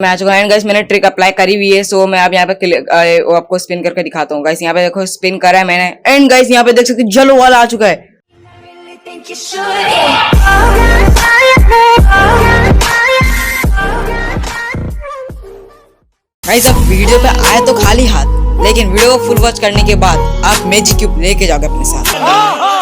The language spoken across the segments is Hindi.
मैं आ चुका हूं गाइस, मैंने ट्रिक अप्लाई करी हुई है। सो मैं अब यहाँ पे वो आपको स्पिन करके दिखाता हूँ गाइस। यहाँ पे देखो स्पिन करा है मैंने एंड गाइस यहाँ पे देख सकते जलो वाला आ चुका है। गाइस अब वीडियो पे आए तो खाली हाथ, लेकिन वीडियो को फुल वॉच करने के बाद आप मैजिक क्यूब लेके जाओगे अपने साथ।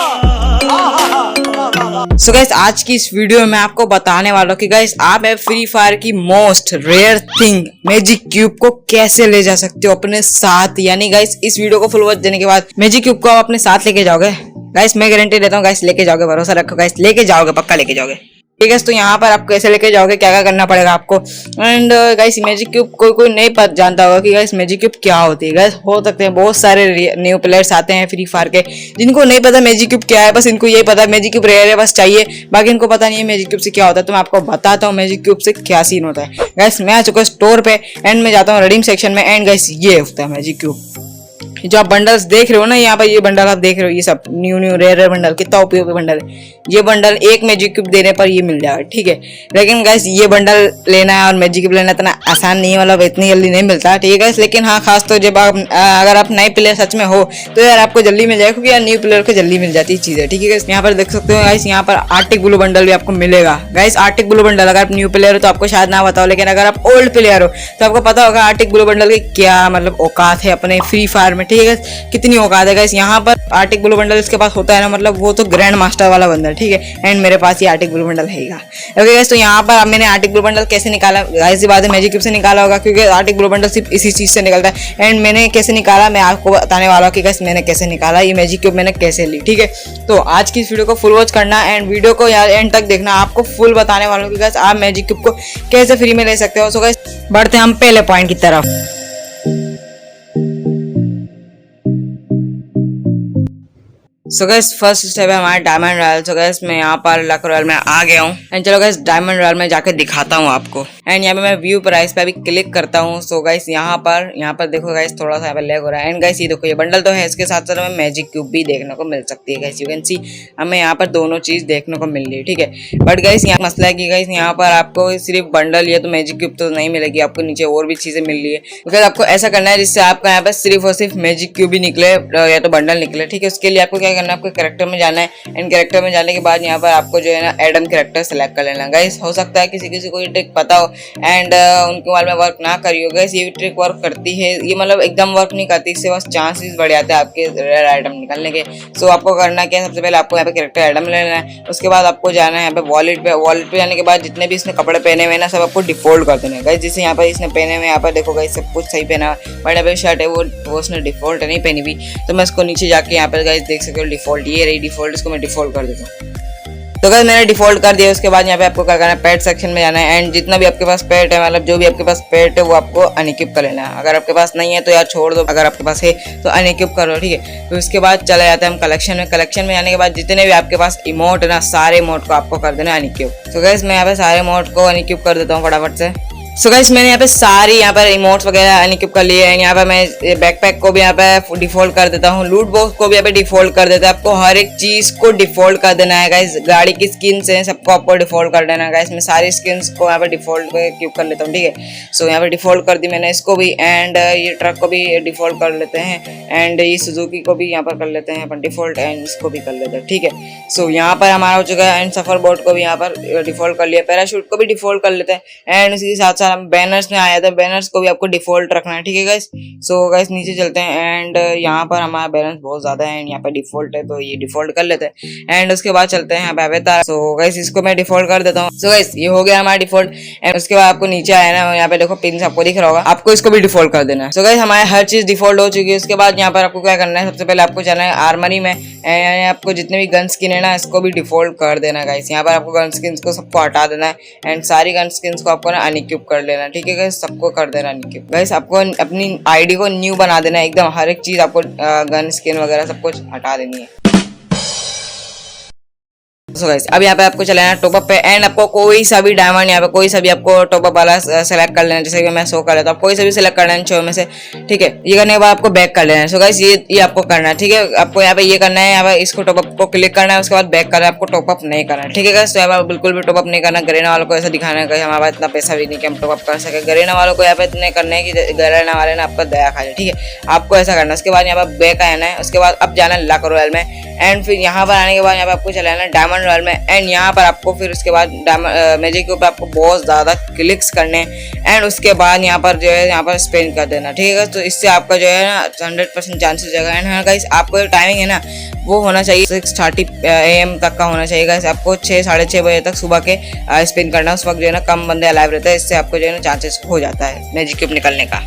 सो गाइस आज की इस वीडियो में मैं आपको बताने वाला हूँ कि गाइस आप फ्री फायर की most rare thing magic cube को कैसे ले जा सकते हो अपने साथ। यानी गाइस इस वीडियो को फुल वॉच देने के बाद मैजिक क्यूब को आप अपने साथ लेके जाओगे। गाइस मैं गारंटी देता हूँ गाइस लेके जाओगे, भरोसा रखो गाइस लेके जाओगे, पक्का लेके जाओगे। ठीक है, तो यहाँ पर आप कैसे लेके जाओगे, क्या क्या करना पड़ेगा आपको। एंड गाइस मैजिक क्यूब कोई नहीं जानता होगा कि गाइस मैजिक क्यूब क्या होती है। गाइस हो सकते हैं बहुत सारे न्यू प्लेयर्स आते हैं फ्री फायर के जिनको नहीं पता मैजिक क्यूब क्या है, बस इनको यही पता है मैजिक क्यूब रेयर है बस चाहिए, बाकी इनको पता नहीं है मैजिक क्यूब से क्या होता है। तो मैं आपको बताता हूँ मैजिक क्यूब से क्या सीन होता है। गाइस मैं आ चुका हूँ स्टोर पे एंड मैं जाता हूँ रिडीम सेक्शन में एंड गाइस ये होता है मैजिक क्यूब। जो आप बंडल्स देख रहे हो ना यहाँ पर, ये बंडल आप देख रहे हो, ये सब न्यू रेयर बंडल, कितना उपयोगी बंडल है। ये बंडल एक मैजिक क्यूब देने पर ये मिल जाएगा, ठीक है। लेकिन गाइस ये बंडल लेना है और मैजिक क्यूब लेना इतना आसान नहीं है, मतलब इतनी जल्दी नहीं मिलता, ठीक है गाइस। लेकिन हाँ खास तो जब आप अगर आप नए प्लेयर सच में हो तो यार आपको जल्दी मिल जाएगा, क्योंकि यार न्यू प्लेयर को जल्दी मिल जाती है चीजें, ठीक है गाइस। यहाँ पर देख सकते हो गाइस, यहाँ पर आर्टिक ब्लू बंडल भी आपको मिलेगा। गाइस आर्टिक ब्लू बंडल अगर आप न्यू प्लेयर हो तो आपको शायद ना बताओ, लेकिन अगर आप ओल्ड प्लेयर हो तो आपको पता होगा आर्टिक ब्लू बंडल की क्या मतलब औकात है अपने फ्री फायर में, ठीक है। कितनी औकात है गाइस। यहाँ पर आर्टिक ब्लू बंडल इसके पास होता है ना, मतलब वो तो ग्रैंड मास्टर वाला बंडल, ठीक है। एंड मेरे पास ये आर्टिक ब्लू बंडल है। ओके गाइस, तो यहाँ पर मैंने आर्टिक ब्लू बंडल कैसे निकाला, गाइस ये बात है मैजिक क्यूब से निकाला होगा, क्योंकि आर्टिक ब्लू बंडल सिर्फ इसी चीज से निकलता है। एंड मैंने कैसे निकाला मैं आपको बताने वाला हूँ कि गाइस मैंने कैसे निकाला ये मैजिक क्यूब, मैंने कैसे ली, ठीक है। तो आज की इस वीडियो को फुल वॉच करना एंड वीडियो को यार एंड तक देखना, आपको फुल बताने वाला हूँ कि गाइस आप मैजिक क्यूब को कैसे फ्री में ले सकते हो। सो गाइस बढ़ते हैं हम पहले पॉइंट की तरफ। सो गाइस फर्स्ट स्टेप है हमारा डायमंड रॉयल। सो गाइस मैं यहाँ पर लक रॉयल में आ गया हूँ एंड चलो गाइस डायमंड रॉयल में जाके दिखाता हूँ आपको। एंड यहाँ पे मैं व्यू प्राइस पे अभी क्लिक करता हूँ। सो गाइस यहाँ पर देखो गाइस थोड़ा सा यहाँ पे लैग हो रहा है। एंड गाइस ये देखो ये बंडल तो है, इसके साथ साथ हमें मैजिक क्यूब भी देखने को मिल सकती है। गाइस यू कैन सी हमें यहाँ पर दोनों चीज देखने को मिल रही है, ठीक है। बट गाइस यहाँ मसला है कि गाइस यहाँ पर आपको सिर्फ बंडल या तो मैजिक क्यूब तो नहीं मिलेगी, आपको नीचे और भी चीजें मिल रही है। तो आपको ऐसा करना है जिससे आपका यहाँ पर सिर्फ और सिर्फ मैजिक क्यूब ही निकले या तो बंडल निकले, ठीक है। उसके लिए आपको क्या करना है, आपको कैरेक्टर में जाना है एंड कैरेक्टर में जाने के बाद यहाँ पर आपको जो है ना एडम कैरेक्टर सेलेक्ट कर लेना। गाइस हो सकता है किसी को ये ट्रिक पता हो एंड उनके मोबाइल में वर्क ना करी हो। गाइस ये ट्रिक वर्क करती है, ये मतलब एकदम वर्क नहीं करती, इससे बस चांसेस बढ़ जाते हैं आपके रेयर आइटम निकलने के। सो आपको करना क्या है, सबसे पहले आपको यहाँ पे कैरेक्टर एडम ले लेना है। उसके बाद आपको जाना है यहाँ पे वॉलेट पे जाने के बाद जितने भी इसने कपड़े पहने हुए ना सब आपको डिफॉल्ट कर देना है। गाइस जैसे यहाँ पर इसने पहने हुए यहाँ पर देखो गाइस सब कुछ सही पहना, बट यहाँ पे शर्ट है वो उसने डिफॉल्ट नहीं पहनी हुई, तो मैं इसको नीचे जाके यहाँ पर गाइस देख सकते हो डिफॉल्ट ये रही डिफॉल्ट, इसको मैं डिफॉल्ट कर देता हूँ। तो गाइस मैंने डिफॉल्ट कर दिया। उसके बाद यहाँ पे आपको क्या करना है, पेट सेक्शन में जाना है एंड जितना भी आपके पास पेट है, मतलब जो भी आपके पास पेट है वो आपको अनइक्विप कर लेना है। अगर आपके पास नहीं है तो यार छोड़ दो, अगर आपके पास है तो अनइक्विप करो, ठीक है। तो उसके बाद चले जाते हैं हम कलेक्शन में। कलेक्शन में जाने के बाद जितने भी आपके पास इमोट है ना, सारे इमोट को आपको कर देना है अनइक्विप। तो गाइस मैं यहाँ पे सारे इमोट को अनइक्विप कर देता हूँ फटाफट से। सो गाइस मैंने यहाँ पे सारी यहाँ पर इमोट्स वगैरह अनइक्विप कर लिए हैं। यहाँ पे मैं बैकपैक को भी यहाँ पे डिफॉल्ट कर देता हूँ, लूट बॉक्स को भी यहाँ पे डिफॉल्ट कर देता है। आपको हर एक चीज को डिफॉल्ट कर देना है गाइस। गाड़ी की स्किन्स हैं सबको आपको डिफॉल्ट कर देना है गाइस। मैं सारी स्किन्स को यहाँ पे डिफॉल्ट क्यूब कर लेता हूँ, ठीक है। सो यहाँ पे डिफॉल्ट कर दी मैंने इसको भी एंड ये ट्रक को भी डिफॉल्ट कर लेते हैं एंड ये सुजुकी को भी यहाँ पर कर लेते हैं यहाँ पर डिफॉल्ट एंड इसको भी कर लेते हैं, ठीक है। सो यहाँ पर हमारा हो चुका है एंड सफर बोर्ड को भी यहाँ पर डिफॉल्ट कर लिया, पैराशूट को भी डिफॉल्ट कर लेते हैं एंड इसी के साथ साथ हम बैनर्स में आया था, बैनर्स को भी आपको डिफॉल्ट रखना है, ठीक है गाइस। सो गाइस नीचे चलते हैं एंड यहाँ पर हमारा बैलेंस बहुत ज्यादा है एंड यहाँ पे डिफॉल्ट है तो ये डिफॉल्ट कर लेते हैं एंड उसके बाद चलते हैं यहाँ पे अवेतार। सो गाइस इसको मैं डिफॉल्ट कर देता हूँ। सो गाइस ये हो गया हमारा डिफॉल्ट एंड उसके बाद आपको नीचे आया ना, यहाँ पे देखो पिन आपको दिख रहा होगा, आपको इसको भी डिफॉल्ट कर देना है। सो गाइस हमारे हर चीज डिफॉल्ट हो चुकी है। उसके बाद यहाँ पर आपको क्या करना है, सबसे पहले आपको जाना है आर्मरी में एंड आपको जितने भी गन स्किन है ना इसको भी डिफॉल्ट कर देना है गाइस। यहाँ पर आपको गन स्किन को सबको हटा देना है एंड सारी गन स्किन को आपको ना अनइक्विप कर लेना है, ठीक है गाइस। सबको कर देना अनइक्विप। गाइस आपको अपनी आईडी को न्यू बना देना है एकदम, हर एक चीज आपको गन स्किन वगैरह सब कुछ हटा देनी है। सो गाइस अब यहाँ पे आपको चलाना है टॉपअप पे एंड आपको कोई सा भी डायमंड यहाँ पे कोई सा भी आपको टॉपअप वाला सेलेक्ट कर लेना है। जैसे कि मैं शो कर लेता हूँ, कोई सा भी सिलेक्ट करना है शो में से, ठीक है। ये करने के बाद आपको बैक कर लेना है। सो गाइस ये आपको करना है, ठीक है। आपको यहाँ पे ये करना है, यहाँ पे इसको टॉपअप आपको क्लिक करना है, उसके बाद बैक करना है, आपको टॉपअप नहीं करना है, ठीक है गाइस। तो यहाँ पर बिल्कुल भी टॉपअप नहीं करना। गरेना वालों को ऐसा दिखाना है कि हमारे पास इतना पैसा भी नहीं कि हम टॉपअप कर सके। गरेना वालों को यहाँ पे इतने करने है कि गरेना वाले ने आपका दया खा जाए, ठीक है। आपको ऐसा करना है। उसके बाद यहाँ पर बैक आना है, उसके बाद अब जाना है लक रॉयल में, एंड फिर यहाँ पर आने के बाद यहाँ पे आपको चलाना है डायमंड रॉयल में, एंड यहाँ पर आपको फिर उसके बाद मैजिक के ऊपर आपको बहुत ज़्यादा क्लिक्स करने, एंड उसके बाद यहाँ पर जो है यहाँ पर स्पेन कर देना, ठीक है। तो इससे आपका जो है ना 100% चांसेस जाएगा। एंड हाँ गाइस, आपको जो टाइमिंग है ना वो होना चाहिए 6:30 AM तक का होना चाहिए गाइस। आपको 6 साढ़े 6 बजे तक सुबह के स्पिन करना। उस वक्त जो है ना कम बंदे अलाइव रहते हैं, इससे आपको जो है ना चांसेस हो जाता है मैजिक क्यूब निकलने का।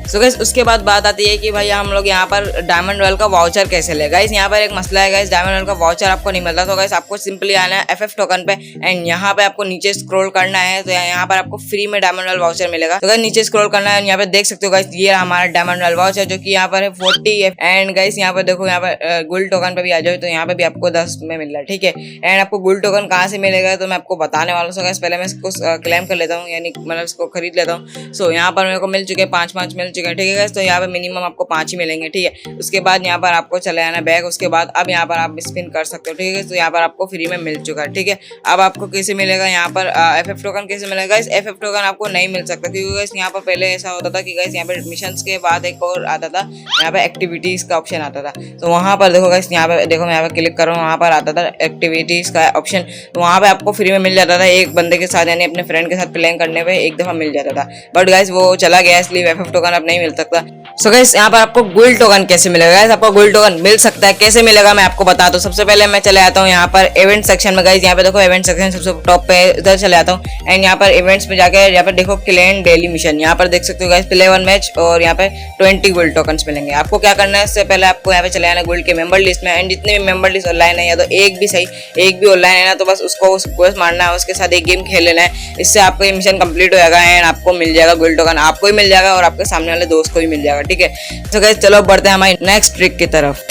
सो गाइस, उसके बाद बात आती है कि भाई हम लोग यहाँ पर डायमंड रॉयल का वाउचर कैसे ले। गाइस यहाँ पर एक मसला है गाइस, डायमंड रॉयल का वाउचर आपको नहीं मिलता। तो गाइस आपको सिंपली आना है FF टोकन पे, एंड यहाँ पे आपको नीचे स्क्रॉल करना है। तो यहाँ पर आपको फ्री में डायमंड रॉयल वाउचर मिलेगा। तो गाइस नीचे स्क्रॉल करना है, यहाँ पे देख सकते हो गाइस ये हमारा डायमंड रॉयल वाउचर जो कि यहाँ पर है 40। एंड गाइस यहाँ पर देखो, यहाँ पर गोल्ड टोकन पे भी आ जाओ तो यहाँ पे भी आपको 10 में मिल रहा है, ठीक है। एंड आपको गोल्ड टोकन कहाँ से मिलेगा तो मैं आपको बताने वाला हूँ। गाइस पहले मैं इसको क्लेम कर लेता हूँ, यानी मतलब इसको खरीद लेता हूँ। सो यहाँ पर मेरे को मिल चुके हैं 5 मिल चुके हैं, ठीक है गाइस। तो यहाँ पे मिनिमम आपको 5 ही मिलेंगे, ठीक है। उसके बाद यहाँ पर आपको चले आना बैग। उसके बाद अब यहाँ पर आप स्पिन कर सकते हो, ठीक है। तो यहाँ पर आपको फ्री में मिल चुका है, ठीक है। अब आपको कैसे मिलेगा यहाँ पर FF टोकन कैसे मिलेगा। इस FF टोकन आपको नहीं मिल सकता क्योंकि गाइस यहाँ पर पहले ऐसा होता था कि गाइस यहाँ पर मिशंस के बाद एक और आता था, यहाँ पे एक्टिविटीज का ऑप्शन आता था। तो वहाँ पर देखो गाइस, यहाँ पे देखो मैं यहाँ पे क्लिक कर रहा हूँ, वहाँ पर आता था एक्टिविटीज का ऑप्शन। तो वहाँ पे आपको फ्री में मिल जाता था एक बंदे के साथ, यानी अपने फ्रेंड के साथ प्लेइंग करने पे एक दफा मिल जाता था। बट गाइस वो चला गया, इसलिए FF टोकन अब नहीं मिल सकता। सो गाइस यहाँ पर आपको गोल्ड टोकन कैसे मिलेगा। गाइस आपको गोल्ड टोकन मिल सकता है, कैसे मिलेगा मैं आपको बता दूं। सबसे पहले मैं चले आता हूँ यहाँ पर इवेंट सेक्शन में। गाइस यहाँ पे देखो इवेंट सेक्शन सबसे टॉप पे, इधर चले आता हूँ। एंड यहाँ पर इवेंट्स में जाकर यहाँ पर देखो क्लेम डेली मिशन, यहाँ पर देख सकते हो गाइस प्ले 1 मैच, और यहाँ पे 20 गोल्ड टोकन मिलेंगे। आपको क्या करना है, इससे पहले आपको यहाँ पे चले आना गोल्ड के मेंबर लिस्ट में। एंड जितने भी मेंबर लिस्ट ऑनलाइन है, या तो एक भी सही एक भी ऑनलाइन है ना, तो बस उसको क्वेस्ट मारना है, उसके साथ एक गेम खेल लेना है। इससे आपका ये मिशन कंप्लीट हो जाएगा एंड आपको मिल जाएगा गोल्ड टोकन। आपको ही मिल जाएगा और आपके सामने वाले दोस्त को भी मिल जाएगा, ठीक है। तो गाइस चलो बढ़ते हैं हमारी नेक्स्ट ट्रिक की तरफ।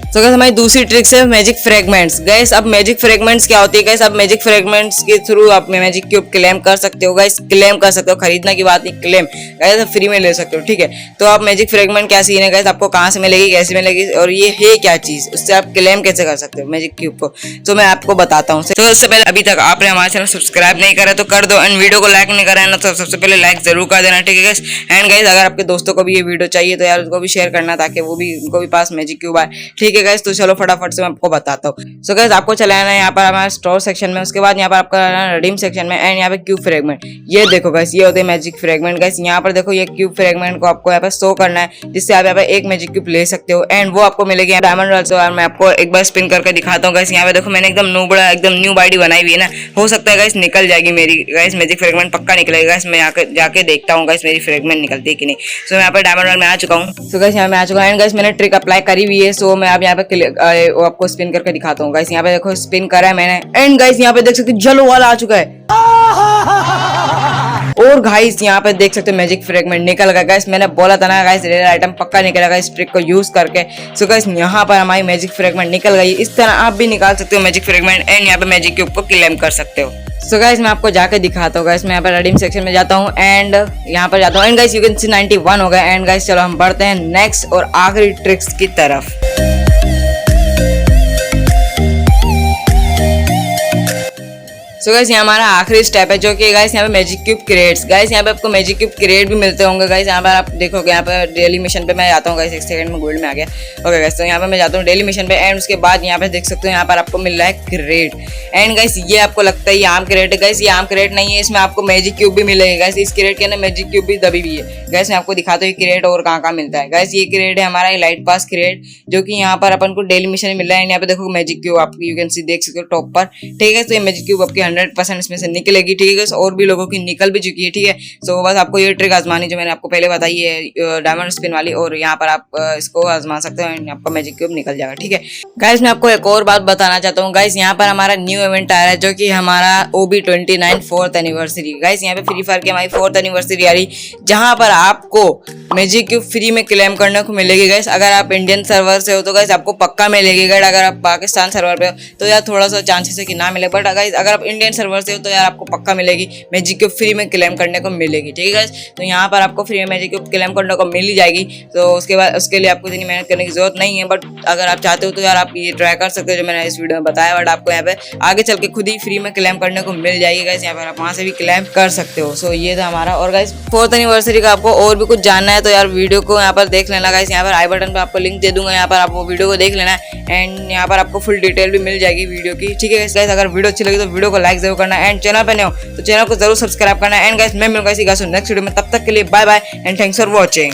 तो गाइस हमारी दूसरी ट्रिक्स है मैजिक फ्रेगमेंट्स। गाइस अब मैजिक फ्रेगमेंट्स क्या होती है। गाइस अब मैजिक फ्रेगमेंट्स के थ्रू आप मैजिक क्यूब क्लेम कर सकते हो। गाइस क्लेम कर सकते हो, खरीदना की बात नहीं, क्लेम गाइस आप फ्री में ले सकते हो, ठीक है। तो आप मैजिक फ्रेगमेंट क्या सीन है गाइस, आपको कहाँ से मिलेगी, कैसे मिलेगी, और ये है क्या चीज, उससे आप क्लेम कैसे कर सकते हो मैजिक क्यूब को, तो मैं आपको बताता हूँ। तो उससे पहले अभी तक आपने हमारे चैनल सब्सक्राइब नहीं करा तो कर दो, एंड वीडियो को लाइक नहीं करा है ना तो सबसे पहले लाइक जरूर कर देना, ठीक है गाइस। एंड गाइस अगर आपके दोस्तों को भी ये वीडियो चाहिए तो यार उनको भी शेयर करना, ताकि वो भी उनको भी पास मैजिक क्यूब आए, ठीक है गाइस। तो चलो फटाफट से मैं आपको बताता हूँ। सो गाइस आपको चलाना है यहाँ पर हमारे स्टोर सेक्शन में, उसके बाद यहाँ पर आपका रिडीम सेक्शन में, एंड यहाँ पे क्यूब फ्रेगमेंट। ये देखो गाइस ये होते हैं मैजिक फ्रेगमेंट। गाइस यहाँ पर देखो ये क्यूब फ्रेगमेंट को आपको यहाँ पे शो करना है, जिससे आप यहाँ पे एक मैजिक क्यूब ले सकते हो, एंड वो आपको मिलेगी डायमंड रॉयल से। मैं आपको एक बार स्पिन करके दिखाता हूँ। गाइस यहाँ पे देखो मैंने एकदम एकदम न्यू बॉडी बनाई हुई है ना, हो सकता है गाइस निकल जाएगी मेरी। गाइस मैजिक फ्रेगमेंट पक्का निकलेगा। गाइस मैं जाके देखता हूँ गाइस मेरी फ्रेगमेंट निकलती है कि नहीं। सो मैं यहाँ पे डायमंड रॉयल में आ चुका हूँ। सो गाइस यहाँ में आ चुका हूँ, एंड गाइस मैंने ट्रिक अप्लाई करी हुई है। सो मैं अब यहाँ पे आपको स्पिन करके दिखाता हूँ। गाइस यहाँ पे देखो स्पिन करा है मैंने, एंड गाइस यहाँ पे देख सकते हो जलो वाला आ चुका है। और गाइस यहाँ पे देख सकते हो मैजिक फ्रेगमेंट निकल गया। गाइस मैंने बोला था ना गाइस रेयर आइटम पक्का निकलेगा इस ट्रिक को यूज करके। सो गाइस यहाँ पर हमारी मैजिक फ्रेगमेंट निकल गई। इस तरह आप भी निकाल सकते हो मैजिक फ्रेगमेंट, एंड यहाँ पे मैजिक क्यूब को क्लेम कर सकते हो। सो गाइस मैं आपको जाके दिखाता हूँ। गाइस मैं यहाँ पर रिडीम सेक्शन में जाता हूँ, एंड यहाँ पर जाता हूँ, and guys you can see 91 हो गया। एंड गाइस चलो हम बढ़ते हैं नेक्स्ट और आखिरी ट्रिक्स की तरफ। सो गाइस ये हमारा आखिरी स्टेप है, जो कि गाइस यहाँ पे मैजिक क्यूब क्रिएट्स। गाइस यहाँ पे आपको मैजिक क्यूब क्रिएट भी मिलते होंगे। गाइस यहाँ पर आप देखोगे, यहाँ पे डेली मिशन पे मैं जाता हूँ। गाइस 1 सेकंड में गोल्ड में आ गया। ओके गाइस तो यहाँ पे मैं जाता हूँ डेली मिशन पे, एंड उसके बाद यहाँ पे देख सकते हो यहाँ पर आपको मिल रहा है क्रिएट। एंड गाइस ये आपको लगता है ये आम क्रिएट है। गाइस ये आम क्रिएट नहीं है, इसमें आपको मैजिक क्यूब भी मिलेगा। गाइस इस क्रिएट के अंदर मैजिक क्यूब भी दबी हुई है। गाइस मैं आपको दिखाता हूँ ये क्रिएट और कहाँ मिलता है। गाइस ये क्रिएट है हमारा लाइट पास क्रिएट, जो कि यहाँ पर अपन को डेली मिशन में मिल रहा है। यहाँ पे देखो मैजिक क्यूब आप यू कैन सी देख सकते हो टॉप पर, ठीक है। तो ये मैजिक क्यूब आपकी 100% इसमें से निकलेगी, ठीक है। और भी लोगों की निकल भी चुकी है, ठीक है। सो बस आपको ये ट्रिक आजमानी जो मैंने आपको पहले बताई है डायमंड स्पिन वाली, और यहाँ पर आप इसको आजमा सकते हो, एंड आपका मैजिक क्यूब निकल जाएगा, ठीक है। गाइस मैं आपको एक और बात बताना चाहता हूँ। गाइस यहाँ पर हमारा न्यू इवेंट आ रहा है, जो कि हमारा OB29 4th एनिवर्सरी। गाइस यहाँ पे फ्री फायर की हमारी 4th एनिवर्सरी आ रही, जहाँ पर आपको मैजिक क्यूब फ्री में क्लेम करने को मिलेगी। गाइस अगर आप इंडियन सर्वर से हो तो गाइस आपको पक्का मिलेगी। गाइस अगर आप पाकिस्तान सर्वर पे हो तो यार थोड़ा सा चांसेस है कि ना मिले, बट गाइस अगर आप इंडियन इंडियन सर्वर से हो तो यार आपको पक्का मिलेगी, मैजिक क्यूब फ्री में क्लेम करने को मिलेगी। ठीक है गाइस, तो यहाँ पर आपको फ्री में मैजिक क्यूब क्लेम करने को मिल ही जाएगी। तो उसके बाद उसके लिए आपको इतनी मेहनत करने की जरूरत नहीं है, बट अगर आप चाहते हो तो यार आप ये ट्राई कर सकते हो जो मैंने इस वीडियो में बताया। बट आपको यहाँ पे आगे चल के खुद ही फ्री में क्लेम करने को मिल जाएगी गाइस, यहाँ पर आप वहाँ से भी क्लेम कर सकते हो। सो ये था हमारा। और गाइस 4th एनिवर्सरी का आपको और भी कुछ जानना है तो यार वीडियो को यहाँ पर देख लेना गाइस, यहाँ पर आई बटन पे आपको लिंक दे दूंगा, यहाँ पर आप वो वीडियो को देख लेना है एंड यहाँ पर आपको फुल डिटेल भी मिल जाएगी वीडियो की। ठीक है गाइस, अगर वीडियो अच्छी लगी तो वीडियो को लाइक जरूर करना एंड चैनल पे नए हो तो चैनल को जरूर सब्सक्राइब करना एंड गाइस मैं मिलूंगा इसी नेक्स्ट वीडियो में। तब तक के लिए bye bye and thanks for watching.